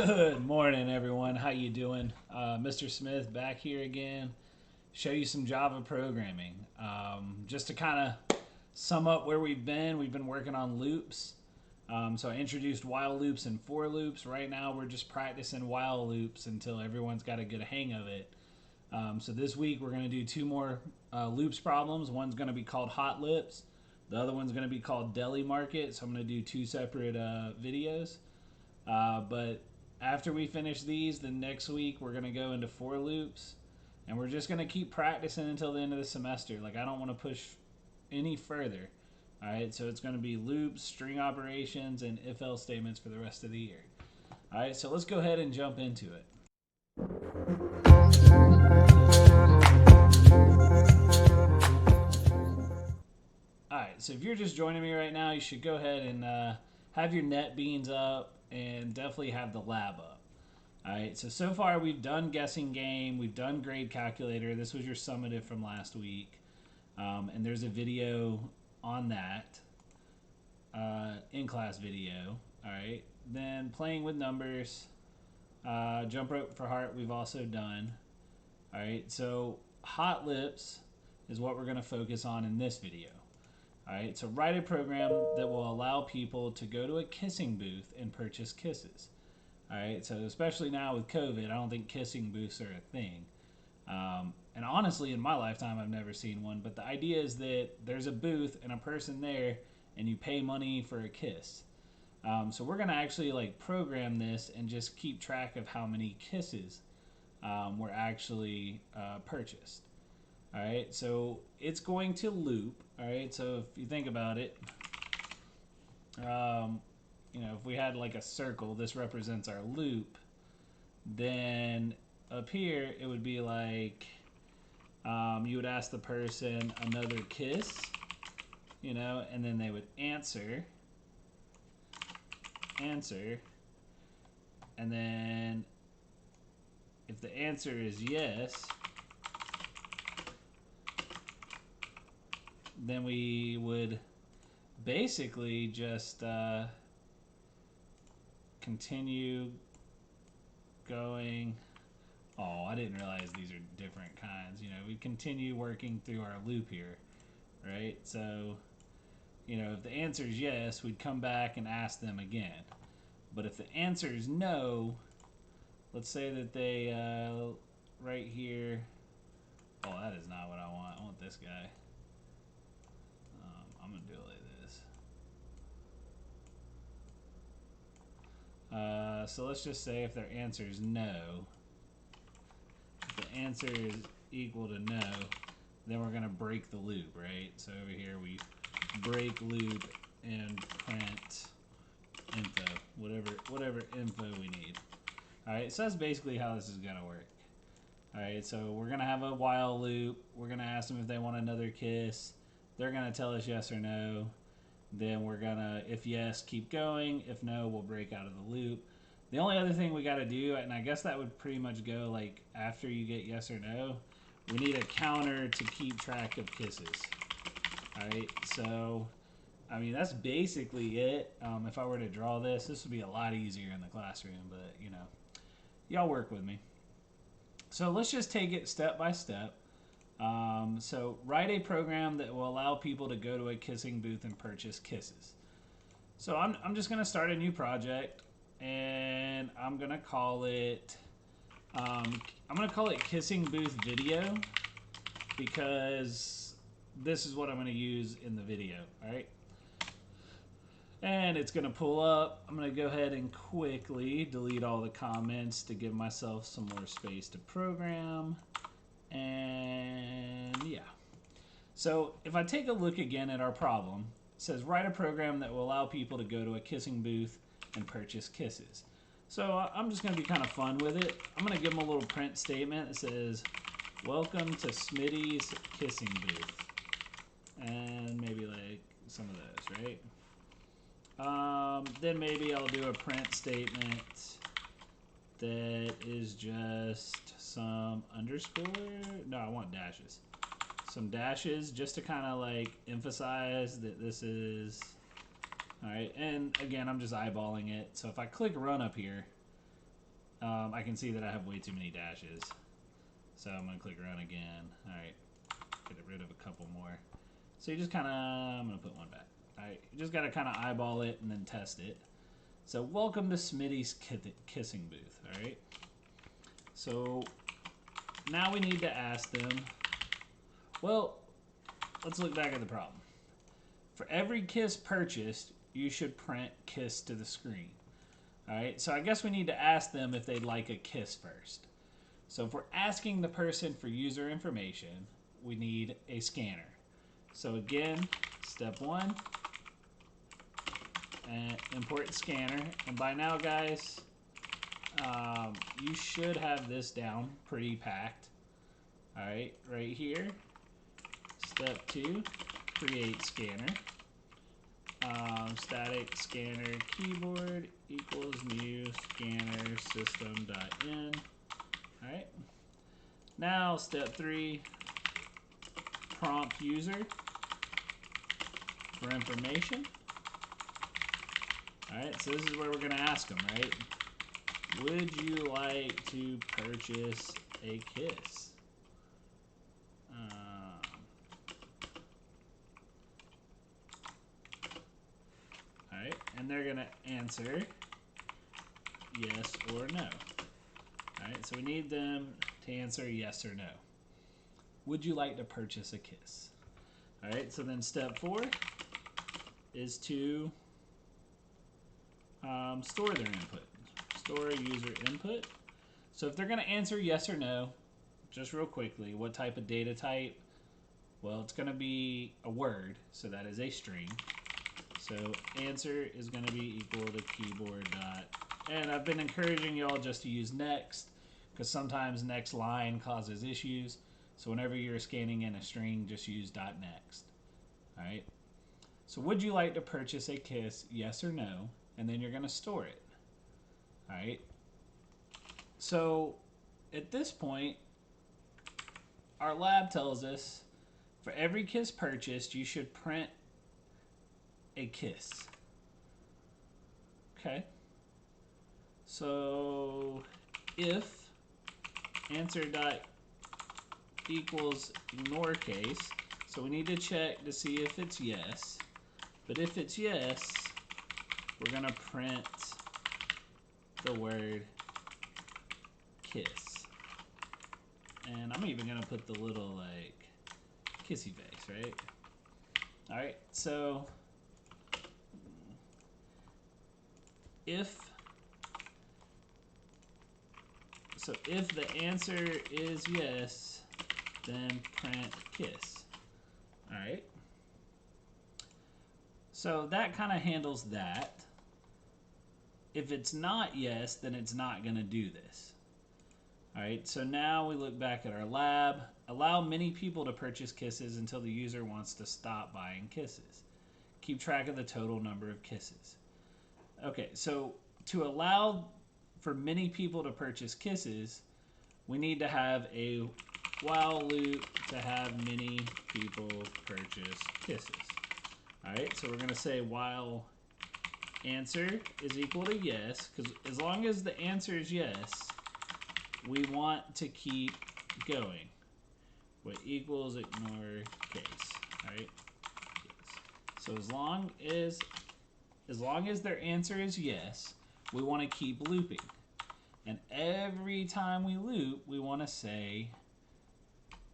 Good morning, everyone. How you doing? Mr. Smith back here again. Show you some Java programming. Just to kind of sum up where we've been working on loops. So I introduced while loops and for loops. Right now, we're just practicing while loops until everyone's got a good hang of it. So this week, we're going to do two more loops problems. One's going to be called HotLips. The other one's going to be called Deli Market. So I'm going to do two separate videos. But after we finish these, then next week we're going to go into for loops. And we're just going to keep practicing until the end of the semester. Like, I don't want to push any further. All right, so it's going to be loops, string operations, and if-else statements for the rest of the year. All right, so let's go ahead and jump into it. All right, so if you're just joining me right now, you should go ahead and have your NetBeans up and definitely have the lab up. All right, so far we've done guessing game, we've done grade calculator. This was your summative from last week, and there's a video on that, in-class video. All right, then playing with numbers, jump rope for heart we've also done. All right, so HotLips is what we're going to focus on in this video. All right, so write a program that will allow people to go to a kissing booth and purchase kisses. All right, so especially now with COVID, I don't think kissing booths are a thing. And honestly, in my lifetime, I've never seen one. But the idea is that there's a booth and a person there, and you pay money for a kiss. So we're gonna actually like program this and just keep track of how many kisses were actually purchased. All right, so it's going to loop. All right, so if you think about it, if we had like a circle, this represents our loop. Then up here, it would be like you would ask the person another kiss, and then they would answer, and then if the answer is yes, then we would basically just continue going. Oh, I didn't realize these are different kinds. We continue working through our loop here, right? So, if the answer is yes, we'd come back and ask them again. But if the answer is no, let's say that they, right here, oh, that is not what I want. I want this guy. I'm going to do it like this. So let's just say if their answer is no, if the answer is equal to no, then we're going to break the loop, right? So over here we break loop and print info, whatever info we need. All right, so that's basically how this is going to work. All right, so we're going to have a while loop. We're going to ask them if they want another kiss. They're going to tell us yes or no. Then we're going to, if yes, keep going. If no, we'll break out of the loop. The only other thing we got to do, and I guess that would pretty much go like after you get yes or no, we need a counter to keep track of kisses. All right, so I mean that's basically it. If I were to draw this would be a lot easier in the classroom, but y'all work with me. So let's just take it step by step. So write a program that will allow people to go to a kissing booth and purchase kisses. So I'm just going to start a new project, and I'm going to call it Kissing Booth Video, because this is what I'm going to use in the video. All right. And it's going to pull up. I'm going to go ahead and quickly delete all the comments to give myself some more space to program. And yeah. So if I take a look again at our problem, it says write a program that will allow people to go to a kissing booth and purchase kisses. So I'm just going to be kind of fun with it. I'm going to give them a little print statement that says, welcome to Smitty's kissing booth. And maybe like some of those, right? Then maybe I'll do a print statement that is just some underscore. No, I want dashes. Some dashes just to kind of like emphasize that this is. All right, and again, I'm just eyeballing it. So if I click run up here, I can see that I have way too many dashes. So I'm going to click run again. All right, get rid of a couple more. So you just kind of, I'm going to put one back. All right, you just got to kind of eyeball it and then test it. So welcome to Smitty's kissing booth, all right? So now we need to ask them, well, let's look back at the problem. For every kiss purchased, you should print kiss to the screen. All right, so I guess we need to ask them if they'd like a kiss first. So if we're asking the person for user information, we need a scanner. So again, step one, and import scanner. And by now, guys, you should have this down pretty packed. All right, right here. Step two, create scanner. Static scanner keyboard equals new scanner system.in. All right. Now step three, prompt user for information. All right, so this is where we're going to ask them, right? Would you like to purchase a kiss? All right, and they're going to answer yes or no. All right, so we need them to answer yes or no. Would you like to purchase a kiss? All right, so then step four is to store their input. Store user input. So if they're going to answer yes or no, just real quickly, what type of data type? Well, it's going to be a word, so that is a string. So answer is going to be equal to keyboard dot. And I've been encouraging y'all just to use next, because sometimes next line causes issues. So whenever you're scanning in a string, just use dot next. All right. So would you like to purchase a kiss? Yes or no? And then you're going to store it. All right. So at this point, our lab tells us for every kiss purchased, you should print a kiss. Okay. So if answer dot equals ignore case, so we need to check to see if it's yes. But if it's yes, we're gonna print the word kiss. And I'm even gonna put the little like kissy face, right? All right, so if the answer is yes, then print kiss. All right. So that kind of handles that. If it's not yes, then it's not going to do this. All right, so now we look back at our lab. Allow many people to purchase kisses until the user wants to stop buying kisses. Keep track of the total number of kisses. Okay, so to allow for many people to purchase kisses, we need to have a while loop to have many people purchase kisses. All right, so we're going to say while answer is equal to yes, because as long as the answer is yes, we want to keep going. What equals ignore case, all right? Yes. So as long as their answer is yes, we want to keep looping. And every time we loop, we want to say,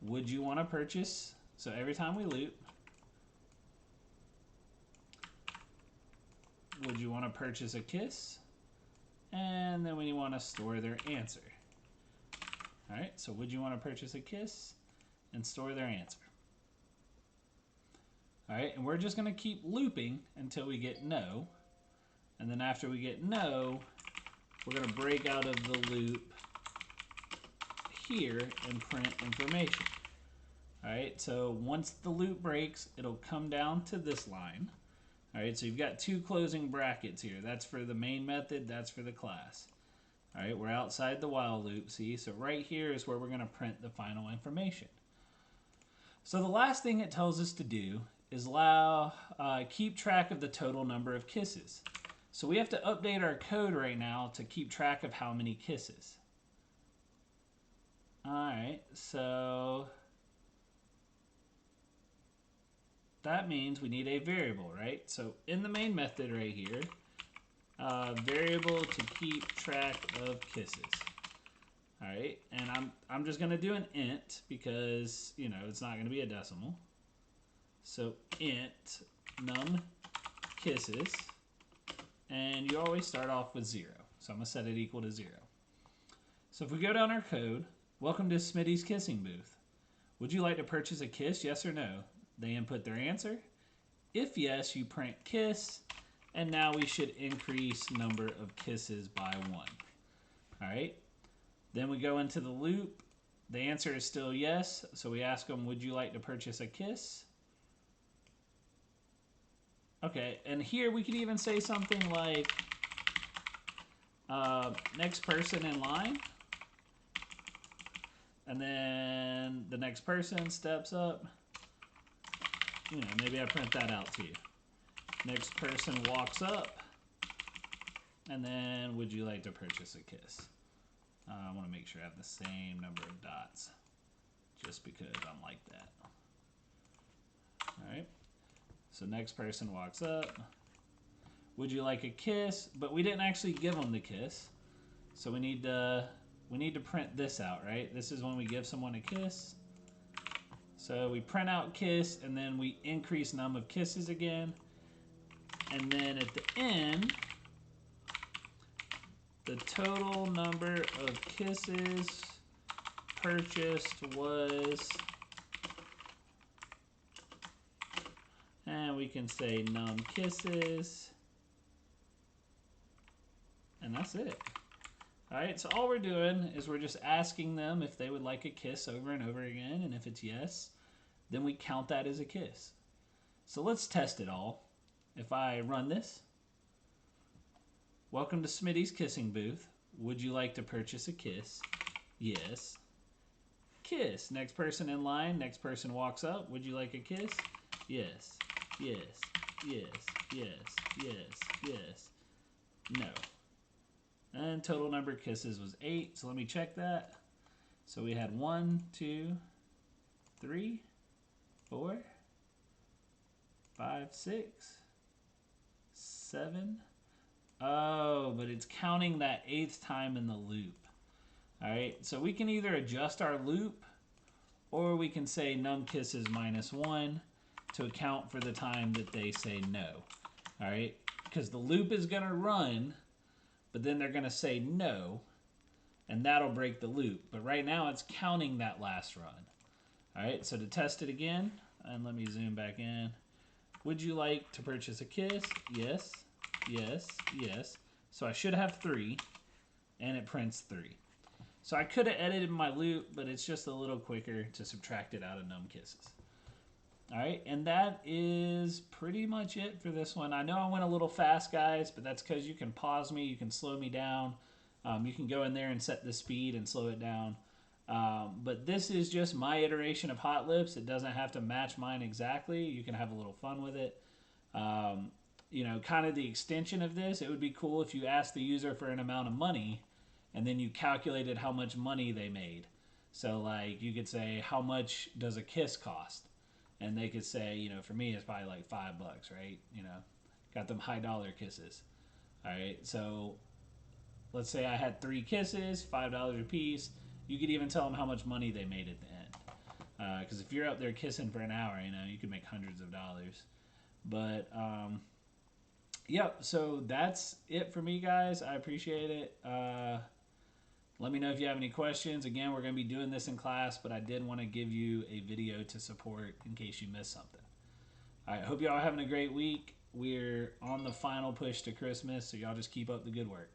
would you want to purchase? So every time we loop, would you want to purchase a kiss? And then we want to store their answer. All right, so would you want to purchase a kiss? And store their answer. All right, and we're just going to keep looping until we get no. And then after we get no, we're going to break out of the loop here and print information. All right, so once the loop breaks, it'll come down to this line. All right, so you've got two closing brackets here. That's for the main method, that's for the class. All right, we're outside the while loop, see? So right here is where we're going to print the final information. So the last thing it tells us to do is keep track of the total number of kisses. So we have to update our code right now to keep track of how many kisses. Alright, so that means we need a variable, right? So in the main method right here, variable to keep track of kisses. Alright, and I'm just gonna do an int because, you know, it's not gonna be a decimal. So int num kisses, and you always start off with 0. So I'm gonna set it equal to 0. So if we go down our code, welcome to Smitty's kissing booth. Would you like to purchase a kiss, yes or no? They input their answer. If yes, you print kiss, and now we should increase number of kisses by 1. Alright, then we go into the loop. The answer is still yes, so we ask them, would you like to purchase a kiss? Okay, and here we could even say something like, next person in line. And then the next person steps up. You know, maybe I print that out to you. Next person walks up. And then, would you like to purchase a kiss? I want to make sure I have the same number of dots. Just because I'm like that. Alright. So next person walks up. Would you like a kiss? But we didn't actually give them the kiss. So we need to print this out, right? This is when we give someone a kiss. So we print out kiss, and then we increase num of kisses again. And then at the end, the total number of kisses purchased was, and we can say num kisses, and that's it. Alright, so all we're doing is we're just asking them if they would like a kiss over and over again, and if it's yes, then we count that as a kiss. So let's test it all. If I run this, welcome to Smitty's kissing booth. Would you like to purchase a kiss? Yes. Kiss. Next person in line, next person walks up. Would you like a kiss? Yes. Yes. Yes. Yes. Yes. Yes. No. And total number of kisses was 8. So let me check that. So we had 1, 2, 3, 4, 5, 6, 7. Oh, but it's counting that 8th time in the loop. Alright, so we can either adjust our loop, or we can say num kisses minus 1 to account for the time that they say no. Alright, because the loop is going to run, but then they're going to say no, and that'll break the loop. But right now it's counting that last run. Alright, so to test it again, and let me zoom back in. Would you like to purchase a kiss? Yes, yes, yes. So I should have 3, and it prints 3. So I could have edited my loop, but it's just a little quicker to subtract it out of num kisses. Alright, and that is pretty much it for this one. I know I went a little fast, guys, but that's because you can pause me, you can slow me down. You can go in there and set the speed and slow it down. But this is just my iteration of HotLips. It doesn't have to match mine exactly. You can have a little fun with it. You know, kind of the extension of this, it would be cool if you asked the user for an amount of money and then you calculated how much money they made. So, like, you could say, how much does a kiss cost? And they could say, you know, for me, it's probably like $5, right? You know, got them high dollar kisses. All right, so let's say I had 3 kisses, $5 a piece. You could even tell them how much money they made at the end. Because if you're out there kissing for an hour, you know, you could make hundreds of dollars. But, yeah, so that's it for me, guys. I appreciate it. Let me know if you have any questions. Again, we're going to be doing this in class, but I did want to give you a video to support in case you missed something. All right, hope y'all are having a great week. We're on the final push to Christmas, so y'all just keep up the good work.